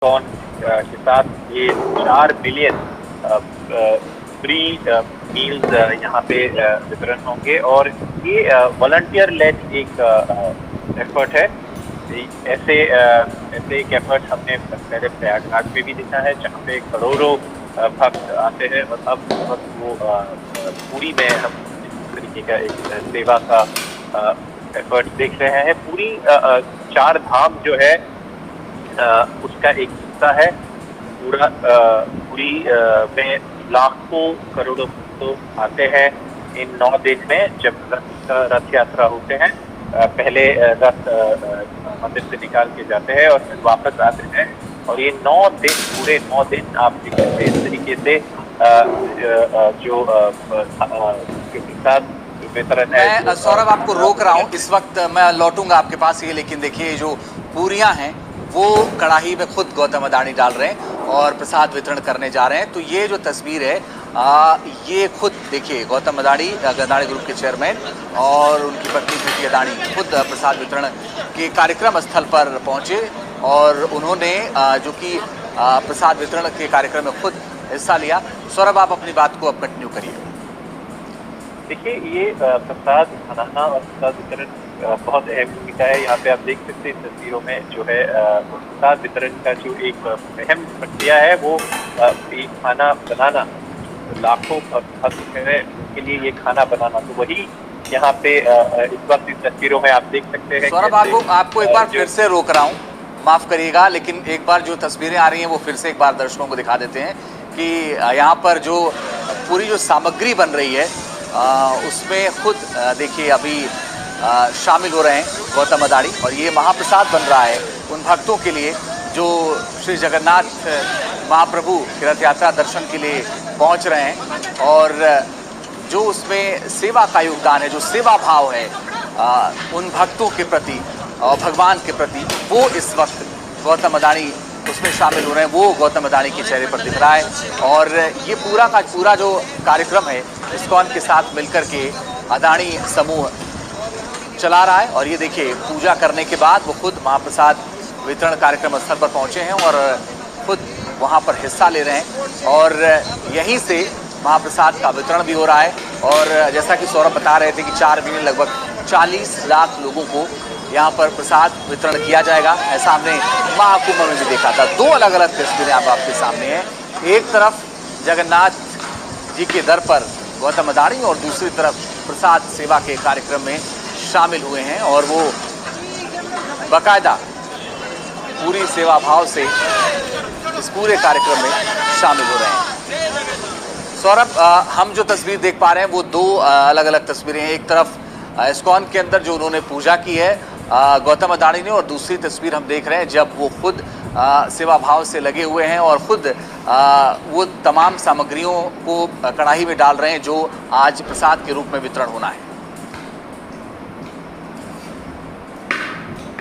कौन के साथ ये 4 बिलियन फ्री मील्स यहाँ पे वितरण होंगे। और ये वॉलंटियर लेड एक एफर्ट है। ऐसे एक एफर्ट हमने पहले प्रयागराज में भी देखा है, जहाँ पे करोड़ों भक्त आते हैं। और अब इस वक्त वो पुरी में हम इस तरीके का एक सेवा का एफर्ट देख रहे हैं। पूरी 4 धाम जो है उसका एक हिस्सा है। पुरी में लाखों करोड़ों तो आते हैं इन 9 दिन में, जब रथ यात्रा होते हैं। पहले रथ मंदिर से निकाल के जाते हैं और फिर वापस आते हैं। और ये 9 दिन, पूरे 9 दिन आप देख सकते हैं इस तरीके से जो प्रसाद वितरण है। मैं सौरभ आपको रोक रहा हूँ इस वक्त, मैं लौटूंगा आपके पास ये, लेकिन देखिए जो पूरियां हैं वो कढ़ाई में खुद गौतम अडानी डाल रहे हैं और प्रसाद वितरण करने जा रहे हैं। तो ये जो तस्वीर है ये खुद देखिए गौतम अडानी ग्रुप के चेयरमैन और उनकी पत्नी प्रीति अडानी खुद प्रसाद वितरण के कार्यक्रम स्थल पर पहुंचे और उन्होंने जो कि प्रसाद वितरण के कार्यक्रम में खुद हिस्सा लिया। सौरभ आप अपनी बात को अब कंटिन्यू करिए। देखिए, ये प्रसाद बनाना और प्रसाद वितरण बहुत अहम भूमिका है। यहाँ पे आप देख सकते हैं इन तस्वीरों में जो है प्रसाद वितरण का जो एक अहम प्रक्रिया है वो एक खाना बनाना। लाखों भक्त हैं उनके लिए ये खाना बनाना, तो वही यहाँ पे इस वक्त इस तस्वीरों में आप देख सकते हैं। सौरभ आपको एक बार फिर से रोक रहा हूँ, माफ करिएगा, लेकिन एक बार जो तस्वीरें आ रही हैं वो फिर से एक बार दर्शकों को दिखा देते हैं कि यहाँ पर जो पूरी जो सामग्री बन रही है उसमें खुद देखिए अभी शामिल हो रहे हैं गौतम अडानी। और ये महाप्रसाद बन रहा है उन भक्तों के लिए जो श्री जगन्नाथ महाप्रभु की रथ यात्रा दर्शन के लिए पहुंच रहे हैं। और जो उसमें सेवा का योगदान है, जो सेवा भाव है उन भक्तों के प्रति और भगवान के प्रति, वो इस वक्त गौतम अडानी उसमें शामिल हो रहे हैं, वो गौतम अडानी के चेहरे पर दिख रहा है। और ये पूरा का पूरा जो कार्यक्रम है इस्कॉन के साथ मिलकर के अडानी समूह चला रहा है। और ये देखिए पूजा करने के बाद वो खुद महाप्रसाद वितरण कार्यक्रम स्थल पर पहुंचे हैं और खुद वहां पर हिस्सा ले रहे हैं। और यहीं से महाप्रसाद का वितरण भी हो रहा है। और जैसा कि सौरभ बता रहे थे कि 4 दिन लगभग 40 लाख लोगों को यहाँ पर प्रसाद वितरण किया जाएगा, ऐसा हमने महाकुंभ में भी देखा था। 2 अलग अलग तस्वीरें अब आपके सामने हैं। एक तरफ जगन्नाथ जी के दर पर गौतम अडानी और दूसरी तरफ प्रसाद सेवा के कार्यक्रम में शामिल हुए हैं और वो बाकायदा पूरी सेवा भाव से इस पूरे कार्यक्रम में शामिल हो रहे हैं। सौरभ, हम जो तस्वीर देख पा रहे हैं वो 2 अलग अलग तस्वीरें हैं। एक तरफ इस्कॉन के अंदर जो उन्होंने पूजा की है गौतम अडानी ने, और दूसरी तस्वीर हम देख रहे हैं जब वो खुद सेवा भाव से लगे हुए हैं और खुद वो तमाम सामग्रियों को कढ़ाई में डाल रहे हैं जो आज प्रसाद के रूप में वितरण होना है।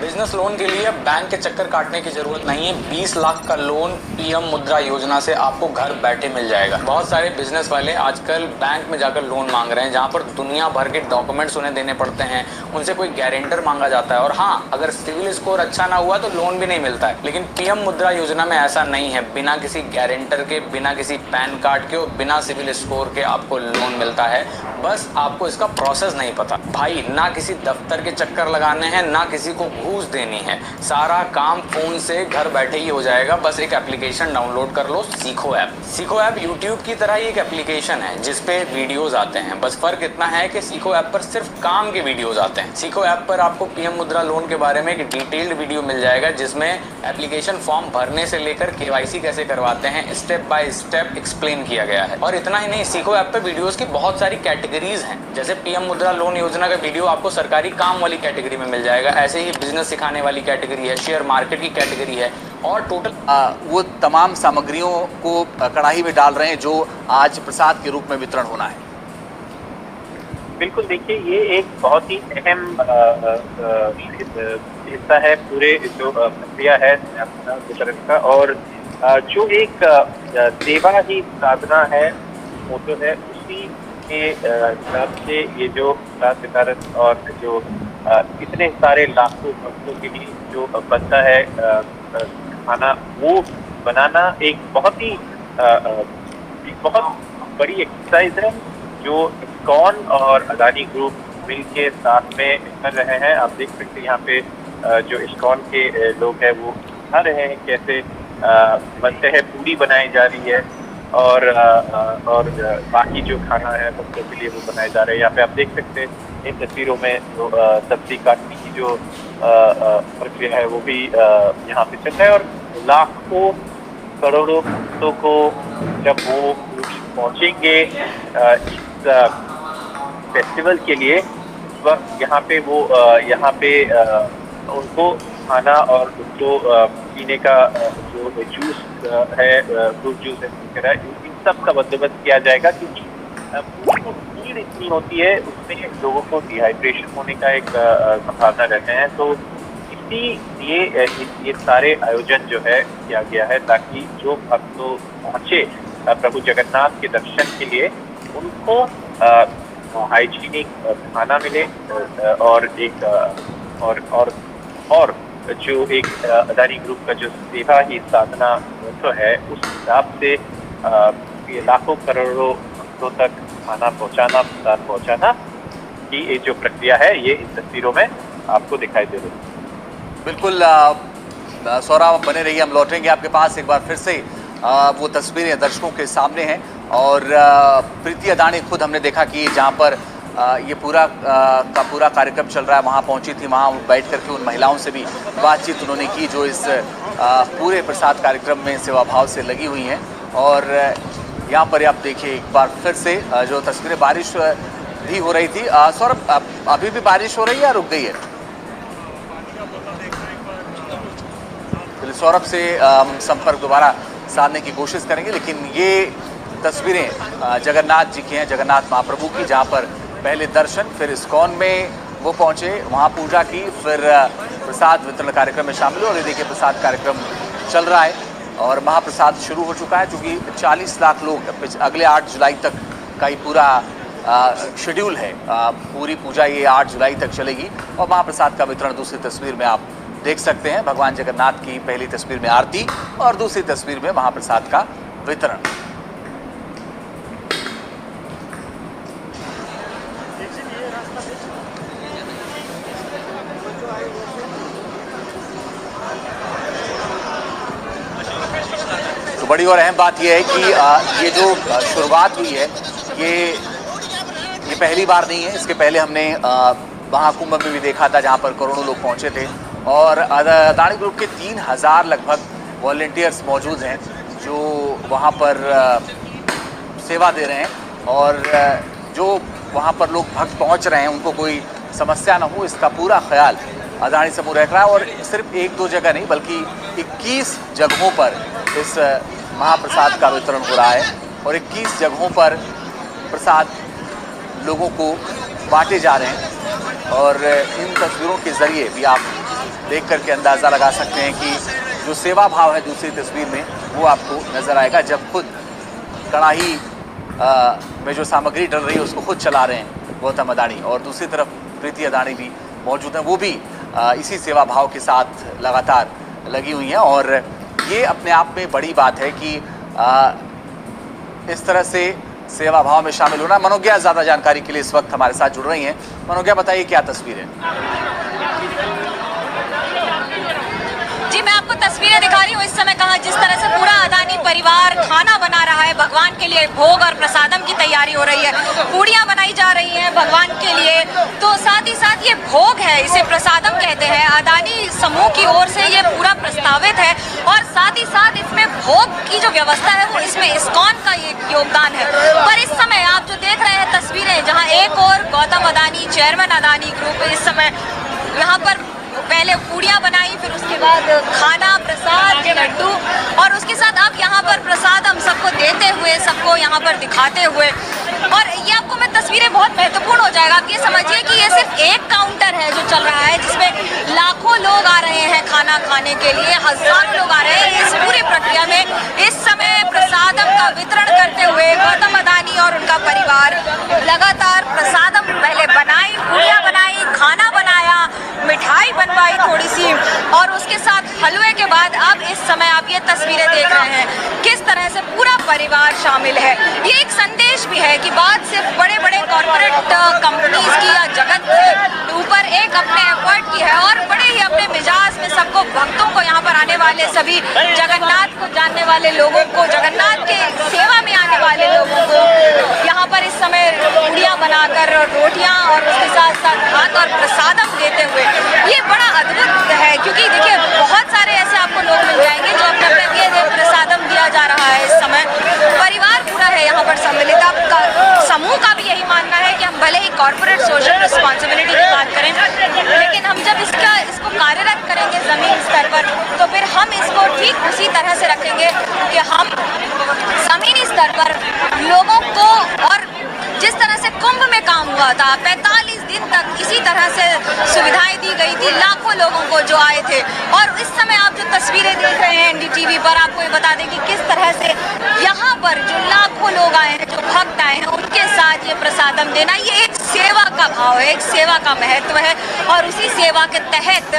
बिजनेस लोन के लिए बैंक के चक्कर काटने की जरूरत नहीं है। 20 लाख का लोन पीएम मुद्रा योजना से आपको घर बैठे मिल जाएगा। बहुत सारे बिजनेस वाले आजकल बैंक में जाकर लोन मांग रहे हैं, जहां पर दुनिया भर के डॉक्यूमेंट्स उन्हें देने पड़ते हैं, उनसे कोई गारंटर मांगा जाता है और हाँ, अगर सिविल स्कोर अच्छा ना हुआ तो लोन भी नहीं मिलता है। लेकिन पीएम मुद्रा योजना में ऐसा नहीं है। बिना किसी गारंटर के, बिना किसी पैन कार्ड के और बिना सिविल स्कोर के आपको लोन मिलता है। बस आपको इसका प्रोसेस नहीं पता भाई। ना किसी दफ्तर के चक्कर लगाने हैं, ना किसी को घूस देनी है। सारा काम फोन से घर बैठे ही हो जाएगा। बस एक एप्लीकेशन डाउनलोड कर लो, सीखो ऐप। सीखो ऐप यूट्यूब की तरह ही एक एप्लीकेशन है जिसपे वीडियोस आते हैं। बस फर्क इतना है कि सीखो ऐप पर सिर्फ काम के वीडियोस आते हैं। सीखो ऐप पर आपको पीएम मुद्रा लोन के बारे में एक डिटेल्ड वीडियो मिल जाएगा जिसमें एप्लीकेशन फॉर्म भरने से लेकर केवाईसी कैसे करवाते हैं स्टेप बाय स्टेप एक्सप्लेन किया गया है। और इतना ही नहीं, सीखो ऐप पे वीडियोस की बहुत सारी कैटेगरीज हैं। जैसे पीएम मुद्रा लोन योजना का वीडियो आपको सरकारी काम वाली कैटेगरी में मिल जाएगा, ऐसे ही बिजनेस सिखाने वाली कैटेगरी है, शेयर मार्केट की कैटेगरी है और टोटल वो तमाम सामग्रियों को कढ़ाई में डाल रहे हैं जो आज प्रसाद के रूप में वितरण होना है। बिल्कुल, देखिए ये एक बहुत ही अहम हिस्सा है पूरे जो प्रक्रिया है वितरण का। और जो एक सेवा ही साधना है, मोटो है, उसी के हिसाब से ये जो प्रसाद वितरण और जो इतने सारे लाखों भक्तों के लिए जो बनता है खाना वो बनाना एक बहुत ही बहुत बड़ी एक्सरसाइज है जो इस्कॉन और अदानी ग्रुप मिलके साथ में कर रहे हैं। आप देख सकते हैं यहाँ पे जो इस्कॉन के लोग हैं वो दिखा रहे हैं कैसे बनते हैं, पूरी बनाई जा रही है और बाकी जो खाना है बच्चों के लिए वो बनाए जा रहे हैं। यहाँ पे आप देख सकते हैं इन तस्वीरों में जो सब्जी काटने की जो प्रक्रिया है वो भी यहाँ पे चल रहा है और लाखों करोड़ों भक्तों को जब वो पहुंचेंगे इस फेस्टिवल के लिए, उस वक्त यहाँ पे उनको खाना और जो पीने का जो जूस है, फ्रूट जूस है, इन सब का बंदोबस्त किया जाएगा क्योंकि भीड़ इतनी होती है उसमें लोगों को डिहाइड्रेशन होने का एक संभावना रहते हैं। तो इसीलिए ये सारे आयोजन जो है किया गया है ताकि जो भक्त पहुंचे प्रभु जगन्नाथ के दर्शन के लिए उनको हाइजीनिक खाना मिले और एक और जो एक अदानी ग्रुप का जो सेवा ही साधना तो है उस हिसाब से ये लाखों करोड़ों भक्तों तक खाना पहुंचाना की ये जो प्रक्रिया है ये इन तस्वीरों में आपको दिखाई दे रही है। बिल्कुल सौरभ बने रहिए, हम लौटेंगे आपके पास एक बार फिर से। वो तस्वीरें दर्शकों के सामने हैं और प्रीति अदानी खुद हमने देखा कि जहाँ पर ये पूरा कार्यक्रम चल रहा है वहाँ पहुँची थी, वहाँ बैठ करके उन महिलाओं से भी बातचीत उन्होंने की जो इस पूरे प्रसाद कार्यक्रम में सेवा भाव से लगी हुई हैं। और यहाँ पर आप देखिए एक बार फिर से जो तस्वीरें, बारिश भी हो रही थी। सौरभ अभी भी बारिश हो रही है या रुक गई है? सौरभ से संपर्क दोबारा साधने की कोशिश करेंगे, लेकिन ये तस्वीरें जगन्नाथ जी की हैं, जगन्नाथ महाप्रभु की, जहाँ पर पहले दर्शन, फिर इस्कॉन में वो पहुँचे, वहाँ पूजा की, फिर प्रसाद वितरण कार्यक्रम में शामिल हुए। और ये देखिए प्रसाद कार्यक्रम चल रहा है और महाप्रसाद शुरू हो चुका है क्योंकि 40 लाख लोग अगले 8 जुलाई तक का ही पूरा शेड्यूल है। पूरी पूजा ये 8 जुलाई तक चलेगी और महाप्रसाद का वितरण दूसरी तस्वीर में आप देख सकते हैं। भगवान जगन्नाथ की पहली तस्वीर में आरती और दूसरी तस्वीर में महाप्रसाद का वितरण। तो बड़ी और अहम बात यह है कि ये जो शुरुआत हुई है ये पहली बार नहीं है। इसके पहले हमने महाकुंभ में भी देखा था जहां पर करोड़ों लोग पहुंचे थे और अदानी ग्रुप के 3000 लगभग वॉलंटियर्स मौजूद हैं जो वहां पर सेवा दे रहे हैं और जो वहां पर लोग भक्त पहुंच रहे हैं उनको कोई समस्या ना हो इसका पूरा ख्याल अदानी समूह रख रहा है। और सिर्फ 1-2 जगह नहीं बल्कि 21 जगहों पर इस महाप्रसाद का वितरण हो रहा है और 21 जगहों पर प्रसाद लोगों को बांटे जा रहे हैं। और इन तस्वीरों के ज़रिए भी आप देख करके अंदाज़ा लगा सकते हैं कि जो सेवा भाव है दूसरी तस्वीर में वो आपको नज़र आएगा जब खुद कढ़ाई में जो सामग्री डल रही है उसको खुद चला रहे हैं गौतम अदानी और दूसरी तरफ प्रीति अदानी भी मौजूद हैं, वो भी इसी सेवा भाव के साथ लगातार लगी हुई हैं। और ये अपने आप में बड़ी बात है कि इस तरह से सेवा भाव में शामिल होना। मनोज्ञा ज़्यादा जानकारी के लिए इस वक्त हमारे साथ जुड़ रही हैं। मनोज्ञा बताइए क्या तस्वीर है? जी मैं आपको तस्वीरें दिखा रही हूँ इस समय कहाँ जिस तरह से पूरा अदानी परिवार खाना बना रहा है, भगवान के लिए भोग और प्रसादम की तैयारी हो रही है, पूड़ियाँ बनाई जा रही हैं भगवान के लिए। तो साथ ही साथ ये भोग है, इसे प्रसादम कहते हैं, अदानी समूह की ओर से ये पूरा प्रस्तावित है और साथ ही साथ इसमें भोग की जो व्यवस्था है वो इसमें इस्कॉन का ये योगदान है। पर इस समय आप जो देख रहे हैं तस्वीरें जहाँ एक और गौतम अदानी चेयरमैन अदानी ग्रुप इस समय यहाँ पर पहले पूड़ियाँ बनाई, फिर उसके बाद खाना, प्रसाद, लड्डू और उसके साथ अब यहाँ पर प्रसाद हम सबको देते हुए, सबको यहाँ पर दिखाते हुए। और ये आपको मैं तस्वीरें बहुत महत्वपूर्ण हो जाएगा। आप ये समझिए कि ये सिर्फ एक काउंटर है जो चल रहा है जिसमें लाखों लोग आ रहे हैं खाना खाने के लिए, हजारों लोग आ रहे हैं। इस पूरी प्रक्रिया में इस समय प्रसादम का वितरण करते हुए गौतम अदानी और उनका परिवार लगातार प्रसादम पहले बनाई, पूड़ियाँ बनाई, खाना बनाया, मिठाई बनवाई थोड़ी सी और उसके साथ हलवे के बाद अब इस समय परिवार शामिल है। ये एक संदेश भी है कि बात सिर्फ बड़े बड़े कॉर्पोरेट कंपनीज की या जगत के ऊपर एक अपने एफर्ट की है और बड़े ही अपने मिजाज में सबको, भक्तों को, यहाँ पर आने वाले सभी जगन्नाथ को जानने वाले लोगों को, जगन्नाथ के सेवा में आने वाले लोगों को यहाँ पर इस समय पूड़ियाँ बनाकर, रोटियाँ और उसके साथ साथ भात और प्रसादम देते हुए, ये बड़ा अद्भुत है। क्योंकि देखिए बहुत सारे ऐसे आपको लोग मिल जाएंगे जो अपने अपने दिए प्रसादम दिया जा रहा है। इस समय परिवार पूरा है यहाँ पर सम्मिलित। आपका समूह का भी यही मानना है कि हम भले ही कॉर्पोरेट सोशल रिस्पॉन्सिबिलिटी की बात करें, लेकिन हम जब इसको कार्यरत करेंगे जमीन स्तर पर, तो फिर हम इसको ठीक उसी तरह से रखेंगे कि हम जमीनी स्तर पर लोगों को, और जिस तरह से कुंभ में काम हुआ था 45 दिन तक इसी तरह से सुविधाएं दी गई थी लाखों लोगों को जो आए थे। और इस समय आप जो तस्वीरें देख रहे हैं एनडीटीवी पर, आपको ये बता दें कि किस तरह से यहाँ पर जो लाखों लोग आए हैं, जो भक्त आए हैं, उनके साथ ये प्रसादम देना, ये एक सेवा का भाव है, एक सेवा का महत्व है। और उसी सेवा के तहत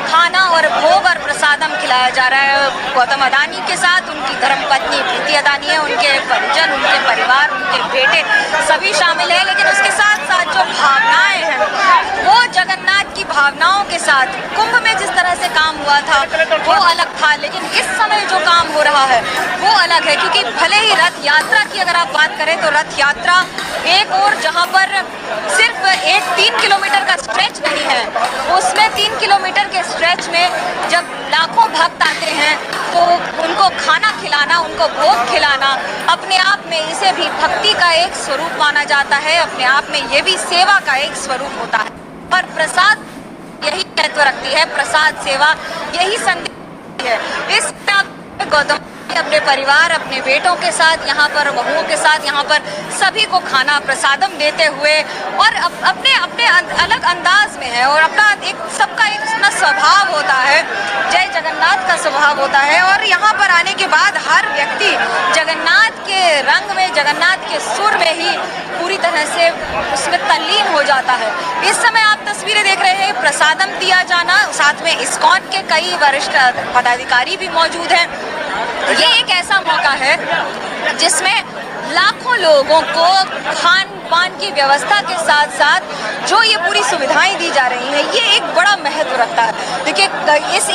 खाना और भोग और प्रसादम खिलाया जा रहा है। गौतम अडानी के साथ उनकी धर्मपत्नी प्रीति अडानी है, उनके परिजन, उनके परिवार, उनके बेटे सभी शामिल है। लेकिन उसके साथ साथ जो भावनाएं हैं, वो जगन्नाथ की भावनाओं के साथ कुंभ में जिस तरह से काम हुआ था वो अलग था, लेकिन इस समय जो काम हो रहा है वो अलग है। क्योंकि भले ही रथ यात्रा की अगर आप बात करें तो रथ यात्रा एक और जहां पर सिर्फ एक 3 किलोमीटर का स्ट्रेच नहीं है, उसमें 3 किलोमीटर के स्ट्रेच में जब लाखों भक्त आते हैं तो उनको खाना खिलाना, उनको भोग खिलाना, अपने आप में इसे भी भक्ति का एक स्वरूप माना जाता है। अपने आप में ये भी सेवा का एक स्वरूप होता है। और प्रसाद यही महत्व रखती है, प्रसाद सेवा यही संदेश है। इस गौतम अपने परिवार, अपने बेटों के साथ यहाँ पर, बहुओं के साथ यहाँ पर सभी को खाना प्रसादम देते हुए, और अपने अपने अलग अंदाज में है। और अपना एक सबका एक अपना स्वभाव होता है, जय जगन्नाथ का स्वभाव होता है। और यहाँ पर आने के बाद हर व्यक्ति जगन्नाथ के रंग में, जगन्नाथ के सुर में ही पूरी तरह से उसमें तल्लीन हो जाता है। इस समय आप तस्वीरें देख रहे हैं, प्रसादम दिया जाना, साथ में इस्कॉन के कई वरिष्ठ पदाधिकारी भी मौजूद हैं। ये एक ऐसा मौका है जिसमें लाखों लोगों को खान पान की व्यवस्था के साथ साथ जो ये पूरी सुविधाएं दी जा रही हैं, ये एक बड़ा महत्व रखता है। देखिए इस